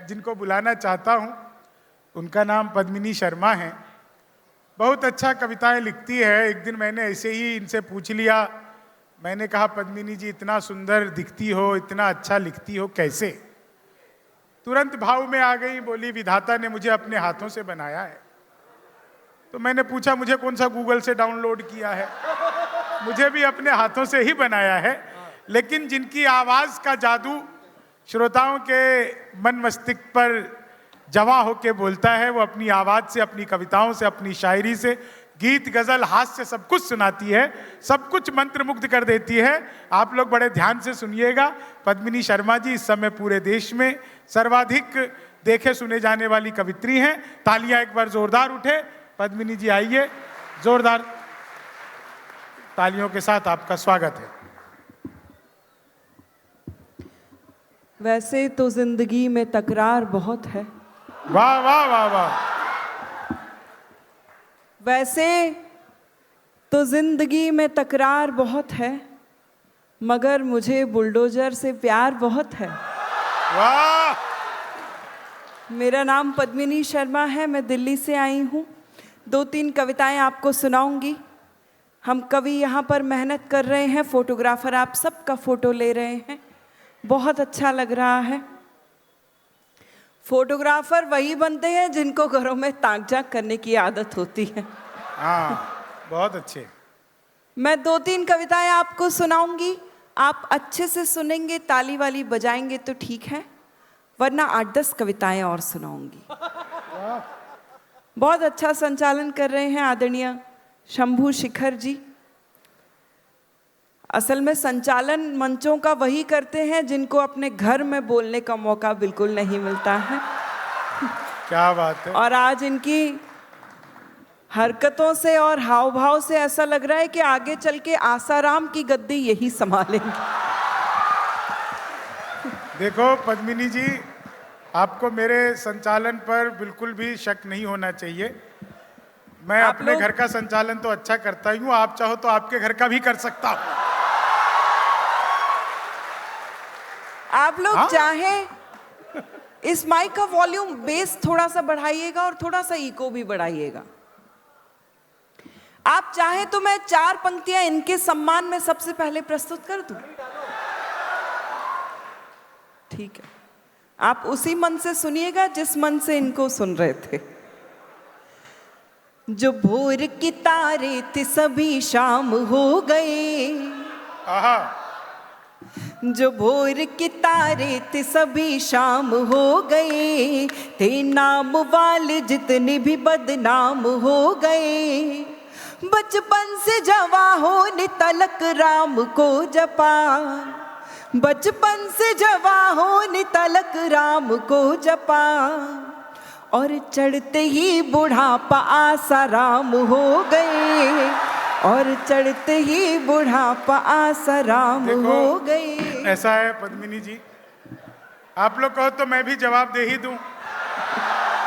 जिनको बुलाना चाहता हूँ, उनका नाम पद्मिनी शर्मा है। बहुत अच्छा कविताएं लिखती है। एक दिन मैंने ऐसे ही इनसे पूछ लिया, मैंने कहा पद्मिनी जी इतना सुंदर दिखती हो, इतना अच्छा लिखती हो, कैसे? तुरंत भाव में आ गई, बोली विधाता ने मुझे अपने हाथों से बनाया है। तो मैंने पूछा मुझे कौन सा गूगल से डाउनलोड किया है? मुझे भी अपने हाथों से ही बनाया है। लेकिन जिनकी आवाज का जादू श्रोताओं के मन मस्तिष्क पर जवा होके बोलता है, वो अपनी आवाज से, अपनी कविताओं से, अपनी शायरी से, गीत गजल हास्य सब कुछ सुनाती है, सब कुछ मंत्रमुग्ध कर देती है। आप लोग बड़े ध्यान से सुनिएगा। पद्मिनी शर्मा जी इस समय पूरे देश में सर्वाधिक देखे सुने जाने वाली कवित्री हैं। तालियां एक बार जोरदार उठे। पद्मिनी जी आइए, जोरदार तालियों के साथ आपका स्वागत है। वैसे तो जिंदगी में तकरार बहुत है। वाह वाह वाह वाह। वैसे तो जिंदगी में तकरार बहुत है, मगर मुझे बुलडोजर से प्यार बहुत है। वाह। मेरा नाम पद्मिनी शर्मा है, मैं दिल्ली से आई हूँ। 2-3 कविताएं आपको सुनाऊंगी। हम कवि यहाँ पर मेहनत कर रहे हैं, फोटोग्राफर आप सबका फोटो ले रहे हैं, बहुत अच्छा लग रहा है। फोटोग्राफर वही बनते हैं जिनको घरों में ताक झांक करने की आदत होती है। हाँ, बहुत अच्छे। मैं 2-3 कविताएं आपको सुनाऊंगी, आप अच्छे से सुनेंगे, ताली वाली बजाएंगे तो ठीक है, वरना 8-10 कविताएं और सुनाऊंगी। बहुत अच्छा संचालन कर रहे हैं आदरणीय शंभू शिखर जी। असल में संचालन मंचों का वही करते हैं जिनको अपने घर में बोलने का मौका बिल्कुल नहीं मिलता है। क्या बात है। और आज इनकी हरकतों से और हाव भाव से ऐसा लग रहा है कि आगे चल के आसाराम की गद्दी यही संभालेंगे। देखो पद्मिनी जी, आपको मेरे संचालन पर बिल्कुल भी शक नहीं होना चाहिए। मैं अपने घर का संचालन तो अच्छा करता ही हूँ, आप चाहो तो आपके घर का भी कर सकता हूँ। आप लोग चाहें इस माइक का वॉल्यूम बेस थोड़ा सा बढ़ाइएगा और थोड़ा सा इको भी बढ़ाइएगा। आप चाहें तो मैं 4 पंक्तियां इनके सम्मान में सबसे पहले प्रस्तुत कर दूं। ठीक है, आप उसी मन से सुनिएगा जिस मन से इनको सुन रहे थे। जो भोर की तारे थे सभी शाम हो गए, जो भोर की तारे थे सभी शाम हो गए, थे नाम वाले जितने भी बदनाम हो गए। बचपन से जवा होने तलक राम को जपा, बचपन से जवा होने तलक राम को जपा, और चढ़ते ही बुढ़ापा आसाराम हो गए, और चढ़ते ही बुढ़ापा आसाराम हो गए। ऐसा है पद्मिनी जी, आप लोग कहो तो मैं भी जवाब दे ही दूं।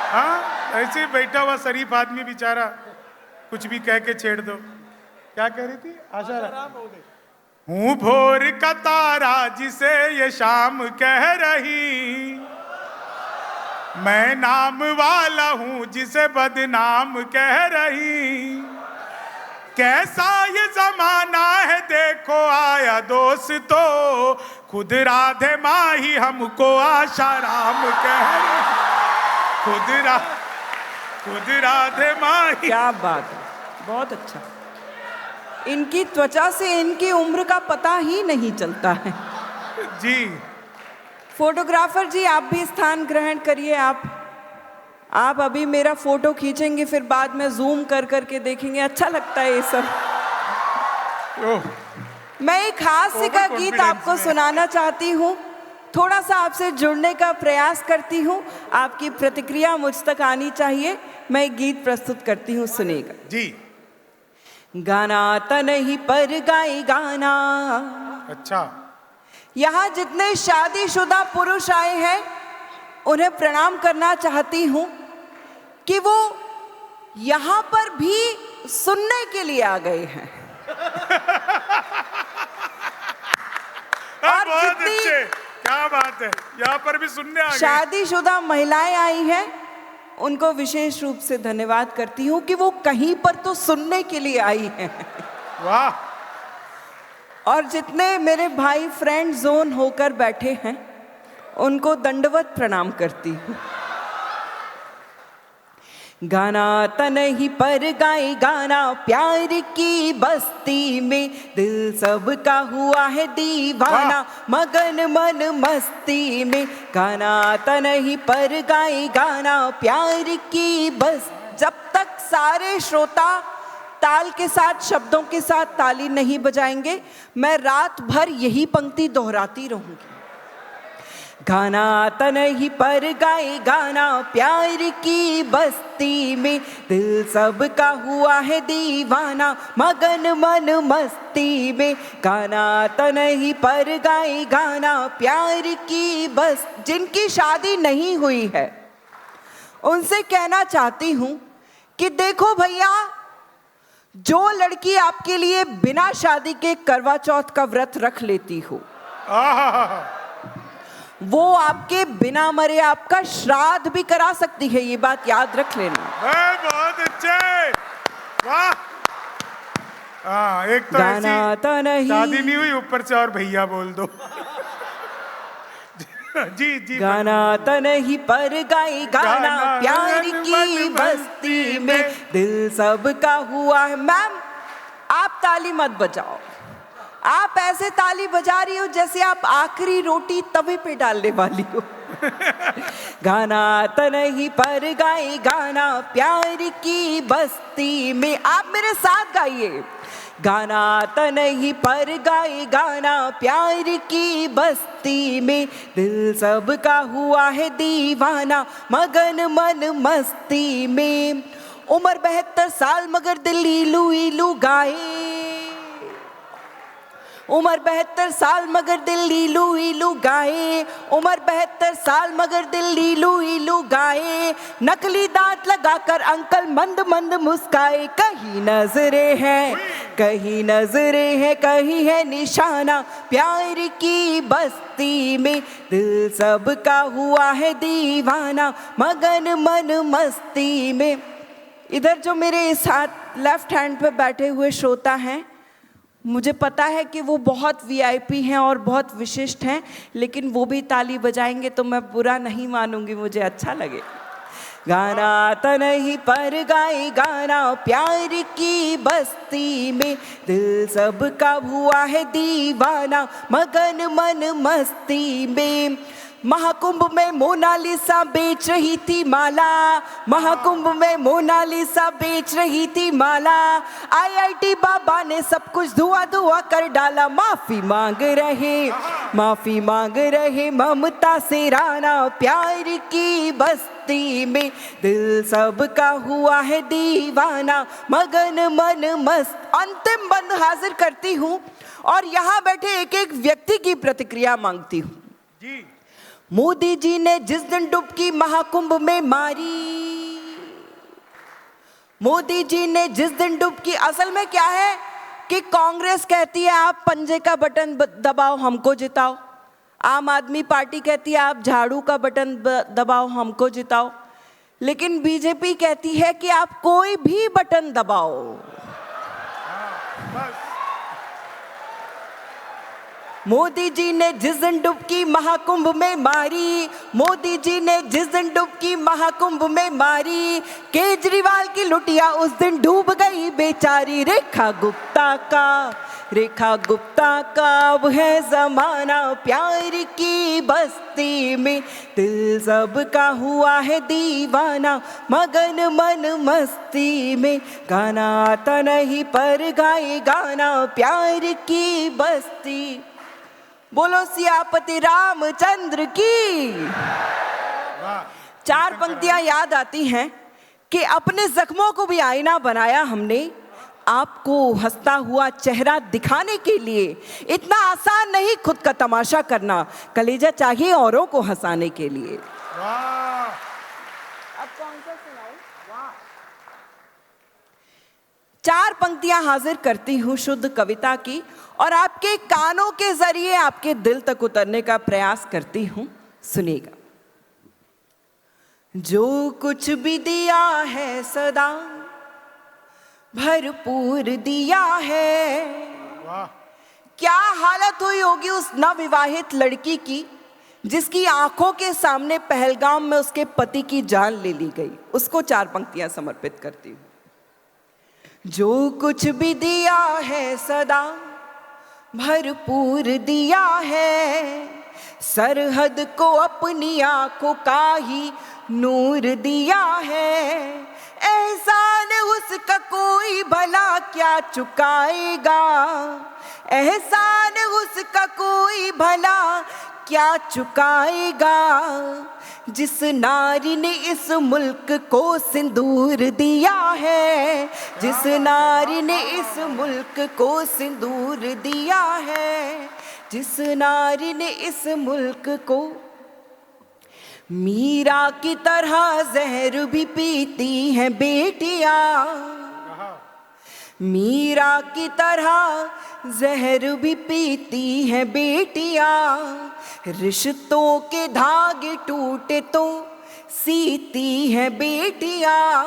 हाँ, ऐसे ही बैठा हुआ शरीफ आदमी बेचारा कुछ भी कह के छेड़ दो। क्या कह रही थी? आसाराम हो गई। हूँ भोर का तारा जिसे ये शाम कह रही, मैं नाम वाला हूँ जिसे बदनाम कह रही। कैसा ये जमाना है देखो आया दोस्तों, खुद राधे माही हमको आशाराम कह रही, खुद राधे माही। क्या बात है, बहुत अच्छा। इनकी त्वचा से इनकी उम्र का पता ही नहीं चलता है जी। फोटोग्राफर जी आप भी स्थान ग्रहण करिए। आप अभी मेरा फोटो खींचेंगे, फिर बाद में जूम कर करके देखेंगे, अच्छा लगता है ये सब। मैं एक हास्य का गीत आपको सुनाना चाहती हूँ, थोड़ा सा आपसे जुड़ने का प्रयास करती हूँ, आपकी प्रतिक्रिया मुझ तक आनी चाहिए। मैं एक गीत प्रस्तुत करती हूँ, सुनिएगा जी। गाना आता नहीं पर गाई गाना। अच्छा। यहाँ जितने शादीशुदा पुरुष आए हैं उन्हें प्रणाम करना चाहती हूँ कि वो यहाँ पर भी सुनने के लिए आ गए हैं। और बहुत अच्छे, क्या बात बात है, यहाँ पर भी सुनने आ गए। शादीशुदा महिलाएं आई हैं, उनको विशेष रूप से धन्यवाद करती हूँ कि वो कहीं पर तो सुनने के लिए आई हैं। वाह। और जितने मेरे भाई फ्रेंड जोन होकर बैठे हैं उनको दंडवत प्रणाम करती हूँ। गाना तनही पर गाए गाना प्यार की बस्ती में, दिल सबका हुआ है दीवाना मगन मन मस्ती में। गाना तनही पर गाए गाना प्यार की बस। जब तक सारे श्रोता ताल के साथ शब्दों के साथ ताली नहीं बजाएंगे, मैं रात भर यही पंक्ति दोहराती रहूंगी। गाना तनही पर गाए गाना प्यार की बस्ती में, दिल सबका हुआ है दीवाना मगन मन मस्ती में। गाना तनही पर गाए गाना प्यार की बस। जिनकी शादी नहीं हुई है उनसे कहना चाहती हूं कि देखो भैया, जो लड़की आपके लिए बिना शादी के करवा चौथ का व्रत रख लेती हो, वो आपके बिना मरे आपका श्राद्ध भी करा सकती है, ये बात याद रख लेना। बहुत अच्छे, वाह। हाँ, एक तो गाना तो नहीं, शादी नहीं हुई, ऊपर से और भैया बोल दो। जी जी। गाना तो नहीं पर गाई गाना प्यार की बस्ती में, दिल सबका हुआ है। मैम, आप ताली मत बजाओ, आप ऐसे ताली बजा रही हो जैसे आप आखिरी रोटी तवे पे डालने वाली हो। गाना तो नहीं पर गाए गाना प्यार की बस्ती में। आप मेरे साथ गाइए। गाना तो नहीं पर गाए गाना प्यार की बस्ती में, दिल सबका हुआ है दीवाना मगन मन मस्ती में। उम्र 72 साल मगर दिल इलू इलू गाए। उम्र 72 साल मगर दिल इलू इलू गाए। उम्र 72 साल मगर दिल इलू इलू गाए। नकली दांत लगाकर अंकल मंद मंद मुस्काए। कहीं नजरे हैं, कहीं नजरे हैं, कहीं है निशाना प्यार की बस्ती में, दिल सबका हुआ है दीवाना मगन मन मस्ती में। इधर जो मेरे इस हाथ लेफ्ट हैंड पे बैठे हुए श्रोता हैं, मुझे पता है कि वो बहुत वीआईपी हैं और बहुत विशिष्ट हैं, लेकिन वो भी ताली बजाएंगे तो मैं बुरा नहीं मानूंगी, मुझे अच्छा लगे। गाना तो नहीं पर गाए गाना प्यार की बस्ती में, दिल सबका हुआ है दीवाना मगन मन मस्ती में। महाकुंभ में मोनालिसा बेच रही थी माला, महाकुंभ में मोनालिसा बेच रही थी माला। आईआईटी बाबा ने सब कुछ धुआं धुआं कर डाला। माफी मांग रहे, माफी मांग रहे ममता से राणा प्यार की बस्ती में, दिल सबका हुआ है दीवाना मगन मन मस्त। अंतिम बंद हाजिर करती हूँ और यहाँ बैठे एक एक व्यक्ति की प्रतिक्रिया मांगती हूँ। जी। मोदी जी ने जिस दिन डुबकी महाकुंभ में मारी, मोदी जी ने जिस दिन डुबकी, असल में क्या है कि कांग्रेस कहती है आप पंजे का बटन दबाओ हमको जिताओ, आम आदमी पार्टी कहती है आप झाड़ू का बटन दबाओ हमको जिताओ, लेकिन बीजेपी कहती है कि आप कोई भी बटन दबाओ। मोदी जी ने जिस दिन डुबकी महाकुंभ में मारी, मोदी जी ने जिस दिन डुबकी महाकुंभ में मारी, केजरीवाल की लुटिया उस दिन डूब गई बेचारी। रेखा गुप्ता का, रेखा गुप्ता का अब है जमाना प्यार की बस्ती में, दिल सबका हुआ है दीवाना मगन मन मस्ती में। गाना आता नहीं पर गाए गाना प्यार की बस्ती। बोलो सियापति रामचंद्र की। चार पंक्तियां याद आती हैं कि अपने जख्मों को भी आईना बनाया हमने, आपको हंसता हुआ चेहरा दिखाने के लिए। इतना आसान नहीं खुद का तमाशा करना, कलेजा चाहिए औरों को हंसाने के लिए। अब कौन सा सुनाऊं? 4 पंक्तियां हाजिर करती हूं शुद्ध कविता की और आपके कानों के जरिए आपके दिल तक उतरने का प्रयास करती हूं। सुनिएगा। जो कुछ भी दिया है सदा भरपूर दिया है। वाह। क्या हालत हुई होगी उस नवविवाहित लड़की की जिसकी आंखों के सामने पहलगाम में उसके पति की जान ले ली गई। उसको 4 पंक्तियां समर्पित करती हूं। जो कुछ भी दिया है सदा भरपूर दिया है, सरहद को अपनी आंखों का ही नूर दिया है। एहसान उसका कोई भला क्या चुकाएगा, एहसान उसका कोई भला क्या चुकाएगा। जिस नारी ने इस मुल्क को सिंदूर दिया है, जिस नारी ने इस मुल्क को सिंदूर दिया है, जिस नारी ने इस मुल्क को। मीरा की तरह जहर भी पीती हैं बेटियां, मीरा की तरह जहर भी पीती हैं बेटियां। रिश्तों के धागे टूटे तो सीती हैं बेटियां।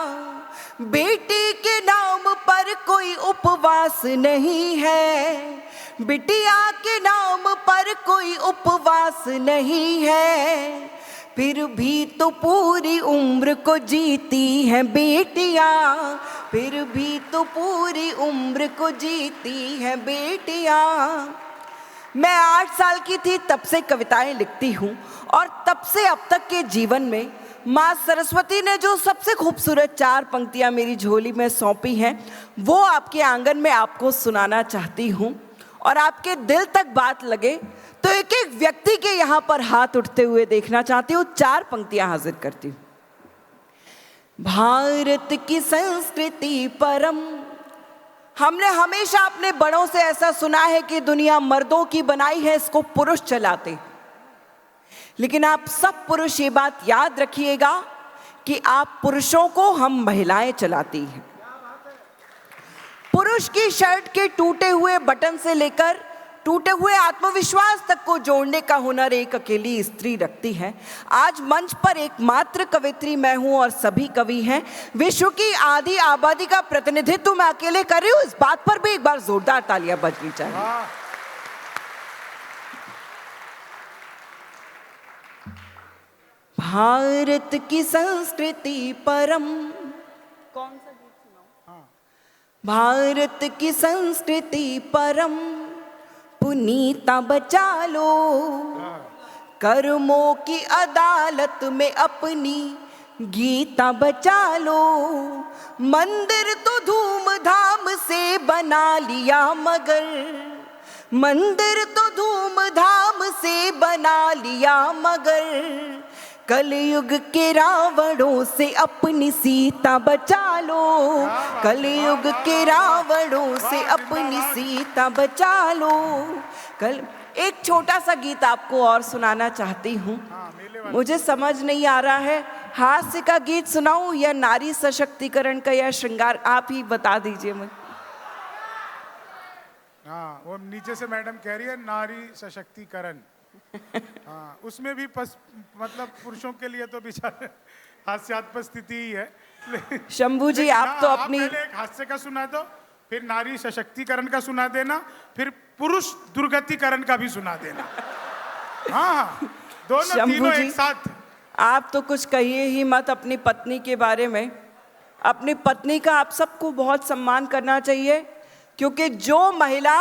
बेटी के नाम पर कोई उपवास नहीं है, बिटिया के नाम पर कोई उपवास नहीं है। फिर भी तो पूरी उम्र को जीती हैं बेटियां, फिर भी तो पूरी उम्र को जीती हैं बेटियां। मैं 8 साल की थी तब से कविताएं लिखती हूँ और तब से अब तक के जीवन में माँ सरस्वती ने जो सबसे खूबसूरत 4 पंक्तियां मेरी झोली में सौंपी हैं वो आपके आंगन में आपको सुनाना चाहती हूँ। और आपके दिल तक बात लगे तो एक एक व्यक्ति के यहाँ पर हाथ उठते हुए देखना चाहती हूँ। 4 पंक्तियां हाजिर करती हूँ। भारत की संस्कृति परम, हमने हमेशा अपने बड़ों से ऐसा सुना है कि दुनिया मर्दों की बनाई है, इसको पुरुष चलाते। लेकिन आप सब पुरुष ये बात याद रखिएगा कि आप पुरुषों को हम महिलाएं चलाती हैं। पुरुष की शर्ट के टूटे हुए बटन से लेकर टूटे हुए आत्मविश्वास तक को जोड़ने का हुनर एक अकेली स्त्री रखती है। आज मंच पर एकमात्र कवित्री मैं हूं और सभी कवि हैं। विश्व की आधी आबादी का प्रतिनिधित्व मैं अकेले कर रही हूं, इस बात पर भी एक बार जोरदार तालियां बजनी चाहिए। भारत की संस्कृति परम, कौन सा गीत सुनाऊं? भारत की संस्कृति परम पुनीता बचा लो, कर्मों की अदालत में अपनी गीता बचा लो। मंदिर तो धूमधाम से बना लिया मगर, मंदिर तो धूमधाम से बना लिया मगर, कलयुग के रावणों से अपनी सीता बचा लो, कलयुग के रावणों से अपनी सीता बचा लो। एक छोटा सा गीत आपको और सुनाना चाहती हूँ। मुझे समझ नहीं आ रहा है हास्य का गीत सुनाऊं या नारी सशक्तिकरण का या श्रृंगार, आप ही बता दीजिए मुझे। हाँ, वो नीचे से मैडम कह रही है नारी सशक्तिकरण। हाँ, उसमें भी मतलब पुरुषों के लिए तो बेचारे हास्यास्पद स्थिति ही है। शंभू जी आप तो अपनी पहले एक हास्य का सुना दो, फिर नारी सशक्तिकरण का सुना देना, फिर पुरुष दुर्गतिकरण का भी सुना देना। हाँ, दोनों तीनों एक साथ। आप तो कुछ कहिए ही मत अपनी पत्नी के बारे में। अपनी पत्नी का आप सबको बहुत सम्मान करना चाहिए, क्योंकि जो महिला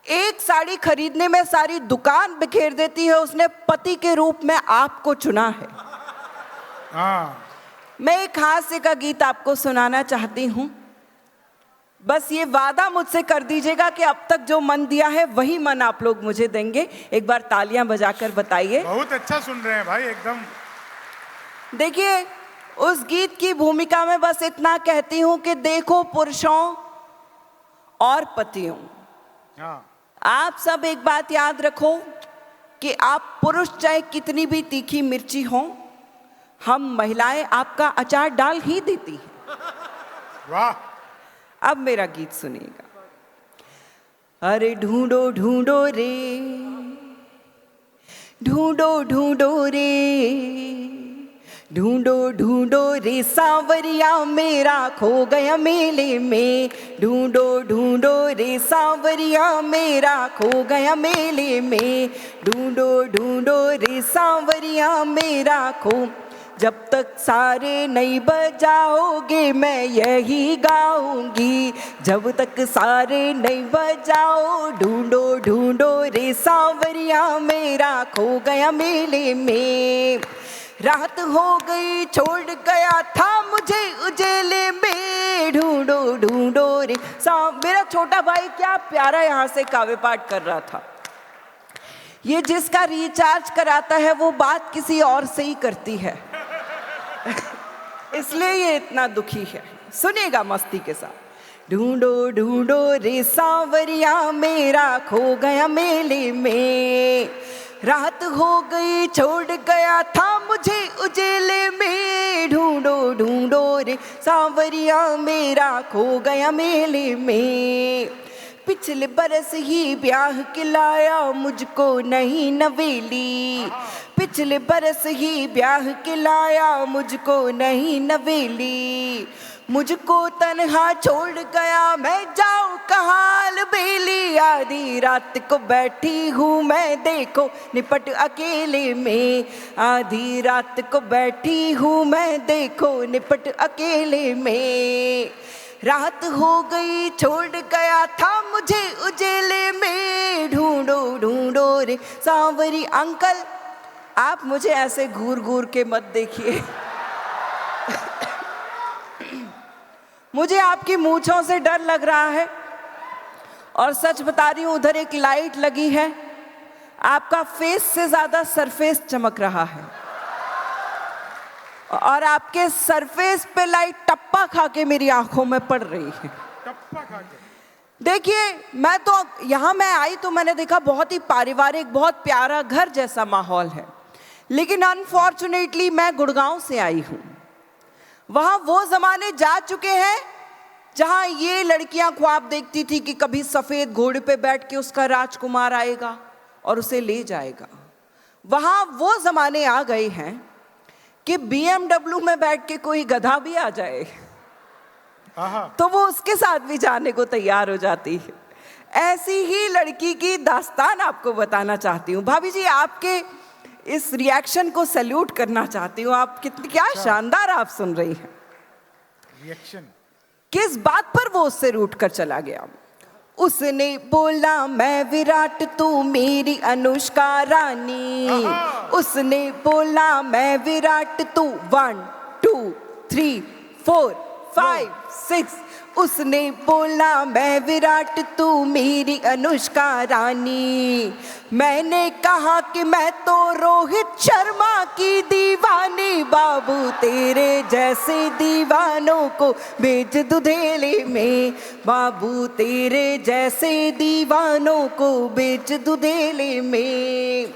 एक साड़ी खरीदने में सारी दुकान बिखेर देती है उसने पति के रूप में आपको चुना है। हाँ, मैं एक हास्य का गीत आपको सुनाना चाहती हूँ। बस ये वादा मुझसे कर दीजिएगा कि अब तक जो मन दिया है वही मन आप लोग मुझे देंगे। एक बार तालियां बजाकर बताइए। बहुत अच्छा सुन रहे हैं भाई, एकदम। देखिए, उस गीत की भूमिका में बस इतना कहती हूँ कि देखो पुरुषों और पतियों, हाँ, आप सब एक बात याद रखो कि आप पुरुष चाहे कितनी भी तीखी मिर्ची हो, हम महिलाएं आपका अचार डाल ही देती हैं। वाह। अब मेरा गीत सुनिएगा। अरे ढूंढो ढूंढो रे, ढूंढो ढूंढो रे, ढूंढो ढूंढो रे सांवरिया मेरा खो गया मेले में। ढूंढो ढूंढो रे सांवरिया मेरा खो गया मेले में। ढूंढो ढूंढो रे सांवरिया मेरा खो। जब तक सारे नहीं बजाओगे मैं यही गाऊंगी। जब तक सारे नहीं बजाओ ढूंढो ढूंढो रे सांवरिया मेरा खो गया मेले में। रात हो गई छोड़ गया था मुझे उजेले में। ढूंढो ढूंढो रे मेरा छोटा भाई क्या प्यारा यहाँ से काव्य पाठ कर रहा था। ये जिसका रिचार्ज कराता है वो बात किसी और से ही करती है इसलिए ये इतना दुखी है। सुनिएगा मस्ती के साथ। ढूंढो ढूंढो रे सांवरिया मेरा खो गया मेले में। रात हो गई छोड़ गया था मुझे उजेले में। ढूंढो ढूंढो रे सांवरिया मेरा खो गया मेले में। पिछले बरस ही ब्याह खिलाया मुझको नहीं नवेली। पिछले बरस ही ब्याह खिलाया मुझको नहीं नवेली। मुझको तन्हा छोड़ गया मैं जाऊं कहाँ अलबेली। आधी रात को बैठी हूँ मैं देखो निपट अकेले में। आधी रात को बैठी हूँ मैं देखो निपट अकेले में। रात हो गई छोड़ गया था मुझे उजेले में। ढूंढो ढूंढो रे सांवरी। अंकल आप मुझे ऐसे घूर घूर के मत देखिए मुझे आपकी मूंछों से डर लग रहा है। और सच बता रही हूँ उधर एक लाइट लगी है, आपका फेस से ज्यादा सरफेस चमक रहा है। और आपके सरफेस पे लाइट टप्पा खा के मेरी आंखों में पड़ रही है। टप्पा खा के देखिए मैं तो यहाँ मैं आई तो मैंने देखा बहुत ही पारिवारिक बहुत प्यारा घर जैसा माहौल है। लेकिन अनफॉर्चुनेटली मैं गुड़गांव से आई हूँ। वहाँ वो ज़माने जा चुके हैं जहाँ ये लड़कियाँ ख्वाब देखती थी कि कभी सफ़ेद घोड़े पे बैठ के उसका राजकुमार आएगा और उसे ले जाएगा। वहाँ वो ज़माने आ गए हैं कि BMW में बैठ के कोई गधा भी आ जाए तो वो उसके साथ भी जाने को तैयार हो जाती है। ऐसी ही लड़की की दास्तान आपको बताना चाहती हूँ। भाभी जी आपके इस रिएक्शन को सैल्यूट करना चाहती हूँ। आप कितनी क्या शानदार आप सुन रही हैं। रिएक्शन किस बात पर वो उससे रूठ कर चला गया। उसने बोला मैं विराट तू मेरी अनुष्का रानी। उसने बोला मैं विराट तू 1 2 3 4 5 6। उसने बोला मैं विराट तू मेरी अनुष्का रानी। मैंने कहा कि मैं तो रोहित शर्मा की दीवानी। बाबू तेरे जैसे दीवानों को बेच दुधेले में। बाबू तेरे जैसे दीवानों को बेच दुधेले में।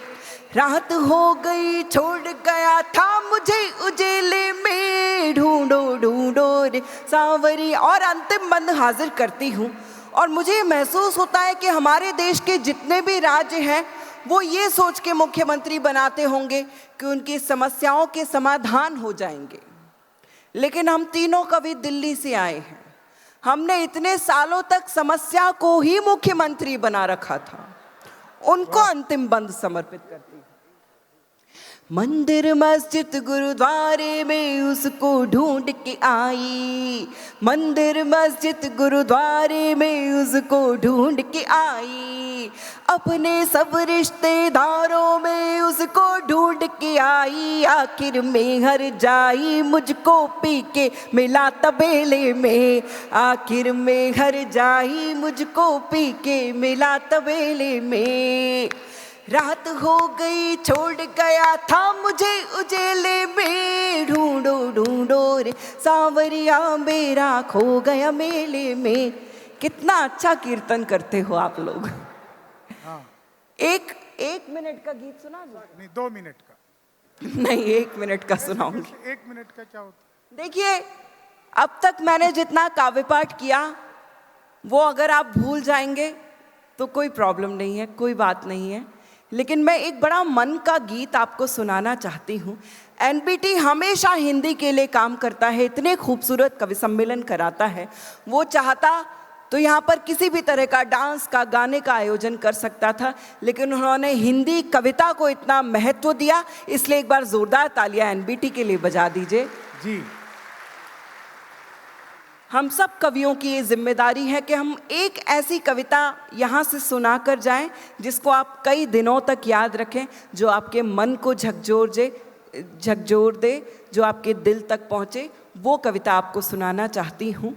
रात हो गई छोड़ गया था मुझे उजेले में। ढूंढो ढूंढो रे सांवरी। और अंतिम बंद हाजिर करती हूँ। और मुझे महसूस होता है कि हमारे देश के जितने भी राज्य हैं वो ये सोच के मुख्यमंत्री बनाते होंगे कि उनकी समस्याओं के समाधान हो जाएंगे। लेकिन हम तीनों कवि दिल्ली से आए हैं। हमने इतने सालों तक समस्या को ही मुख्यमंत्री बना रखा था। उनको अंतिम बंद समर्पित करती हूँ। मंदिर मस्जिद गुरुद्वारे में उसको ढूंढ के आई। मंदिर मस्जिद गुरुद्वारे में उसको ढूंढ के आई। अपने सब रिश्तेदारों में उसको ढूंढ के आई। आखिर में हर जाई मुझको पी के मिला तबेले में। आखिर में हर जाई मुझको पी के मिला तबेले में। रात हो गई छोड़ गया था मुझे उजेले में। ढूंढो ढूंढो रे सांवरिया मेरा खो गया मेले में। कितना अच्छा कीर्तन करते हो आप लोग। हाँ। एक मिनट का गीत सुना दो? नहीं 2 मिनट का। नहीं 1 मिनट का सुनाऊंगी। 1 मिनट का क्या होता? देखिए अब तक मैंने जितना काव्य पाठ किया वो अगर आप भूल जाएंगे तो कोई प्रॉब्लम नहीं है, कोई बात नहीं है। लेकिन मैं एक बड़ा मन का गीत आपको सुनाना चाहती हूँ। एनबीटी हमेशा हिंदी के लिए काम करता है, इतने खूबसूरत कवि सम्मेलन कराता है। वो चाहता तो यहाँ पर किसी भी तरह का डांस का, गाने का आयोजन कर सकता था, लेकिन उन्होंने हिंदी कविता को इतना महत्व दिया, इसलिए एक बार जोरदार तालियां एनबीटी के लिए बजा दीजिए। जी, हम सब कवियों की ये जिम्मेदारी है कि हम एक ऐसी कविता यहाँ से सुना कर जाएं जिसको आप कई दिनों तक याद रखें, जो आपके मन को झकझोर दे, जो आपके दिल तक पहुँचे। वो कविता आपको सुनाना चाहती हूँ।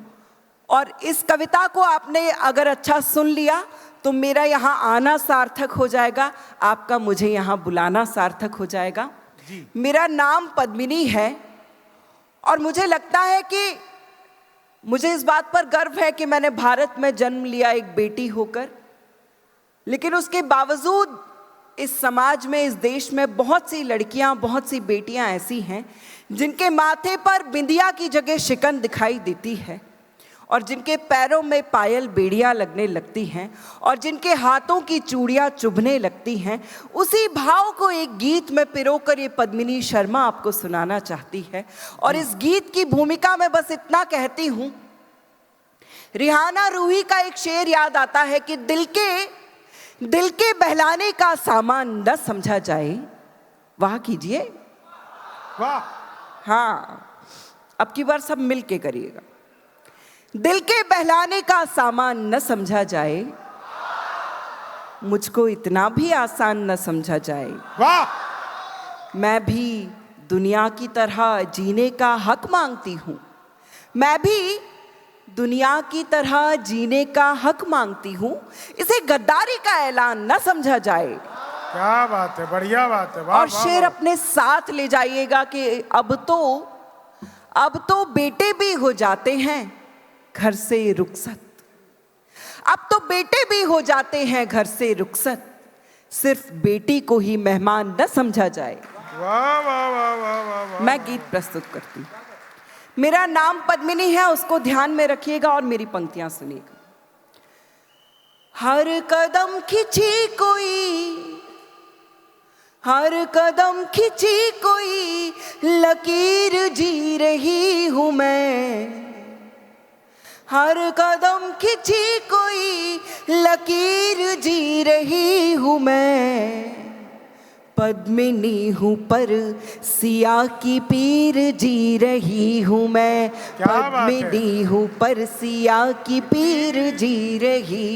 और इस कविता को आपने अगर अच्छा सुन लिया तो मेरा यहाँ आना सार्थक हो जाएगा, आपका मुझे यहाँ बुलाना सार्थक हो जाएगा। मेरा नाम पद्मिनी है और मुझे लगता है कि मुझे इस बात पर गर्व है कि मैंने भारत में जन्म लिया एक बेटी होकर। लेकिन उसके बावजूद इस समाज में, इस देश में बहुत सी लड़कियां, बहुत सी बेटियां ऐसी हैं जिनके माथे पर बिंदिया की जगह शिकन दिखाई देती है, और जिनके पैरों में पायल बेड़ियां लगने लगती हैं, और जिनके हाथों की चूड़ियां चुभने लगती हैं। उसी भाव को एक गीत में पिरोकर ये पद्मिनी शर्मा आपको सुनाना चाहती है। और इस गीत की भूमिका में बस इतना कहती हूँ, रिहाना रूही का एक शेर याद आता है कि दिल के बहलाने का सामान न समझा जाए। वाह कीजिए, वाह। हाँ, अब की बार सब मिल के करिएगा। दिल के बहलाने का सामान न समझा जाए, मुझको इतना भी आसान न समझा जाए। वाह। मैं भी दुनिया की तरह जीने का हक मांगती हूँ, मैं भी दुनिया की तरह जीने का हक मांगती हूँ। इसे गद्दारी का ऐलान न समझा जाए। क्या बात है, बढ़िया बात है। वाह, और वाह, शेर वाह। अपने साथ ले जाइएगा कि अब तो बेटे भी हो जाते हैं घर से रुखसत। अब तो बेटे भी हो जाते हैं घर से रुखसत, सिर्फ बेटी को ही मेहमान न समझा जाए। वाह वाह वाह वाह वाह वाह। मैं गीत प्रस्तुत करती हूँ। मेरा नाम पद्मिनी है, उसको ध्यान में रखिएगा और मेरी पंक्तियां सुनिएगा। हर कदम खिंची कोई, हर कदम खिंची कोई लकीर जी रही हूं मैं। हर कदम खिंची कोई लकीर जी रही हूं मैं। पद्मिनी हूँ पर सिया की पीर जी रही हूँ मैं। पद्मिनी हूँ पर सिया की पीर जी रही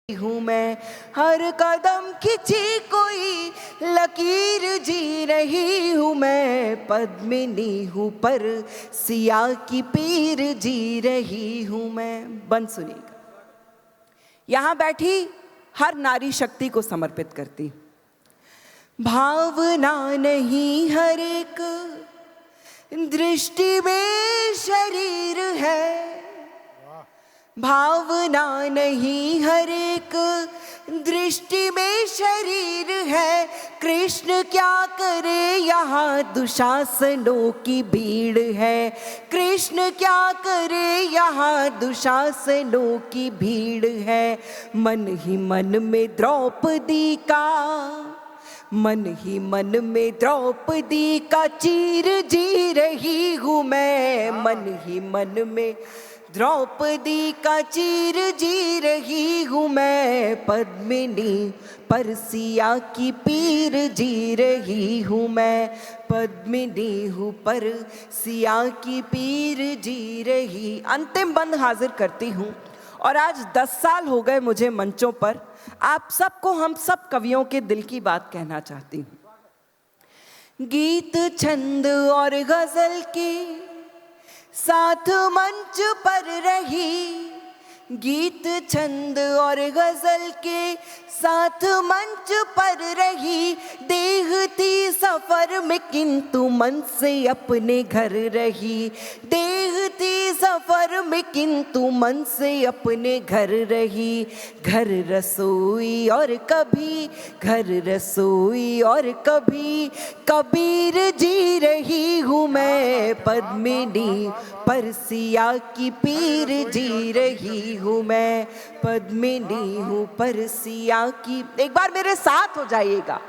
हूँ मैं। हर कदम खिंची कोई लकीर जी रही हूँ मैं। पद्मिनी हूँ पर सिया की पीर जी रही हूँ मैं। बंद सुनिएगा। यहाँ बैठी हर नारी शक्ति को समर्पित करती हूँ। भावना नहीं हर एक दृष्टि में शरीर है। भावना नहीं हर एक दृष्टि में शरीर है। कृष्ण क्या करे यहाँ दुशासनों की भीड़ है। कृष्ण क्या करे यहाँ दुशासनों की भीड़ है। मन ही मन में द्रौपदी का, मन ही मन में द्रौपदी का चीर जी रही हूँ मैं। मन ही मन में द्रौपदी का चीर जी रही हूँ मैं। पद्मिनी पर सिया की पीर जी रही हूँ मैं। पद्मिनी हूँ पर सिया की पीर जी रही। अंतिम बंद हाजिर करती हूँ। और आज 10 साल हो गए मुझे मंचों पर आप सबको, हम सब कवियों के दिल की बात कहना चाहती हूँ। गीत, छंद और गजल के साथ मंच पर रही। गीत, छंद और गजल के साथ मंच पर रही। देखती सफर में किंतु मन से अपने घर रही। देखती सफर में किंतु मन से अपने घर रही, घर रसोई और कभी घर रसोई और कभी कबीर जी रही हूँ मैं पद्मिनी, परसिया की पीर जी रही हूँ मैं पद्मिनी हूँ परसिया की। एक बार मेरे साथ हो जाइएगा।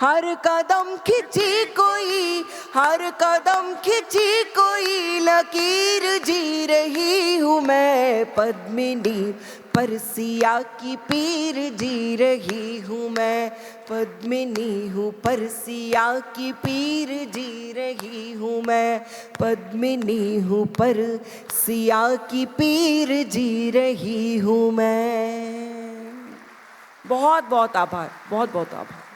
हर कदम खिंची कोई, हर कदम खिंची कोई लकीर जी रही हूँ मैं पद्मिनी, परसिया की पीर जी रही हूँ मैं पद्मिनी हूँ परसिया की पीर जी रही हूँ मैं पद्मिनी हूँ परसिया की पीर जी रही हूँ मैं। बहुत बहुत आभार, बहुत बहुत आभार।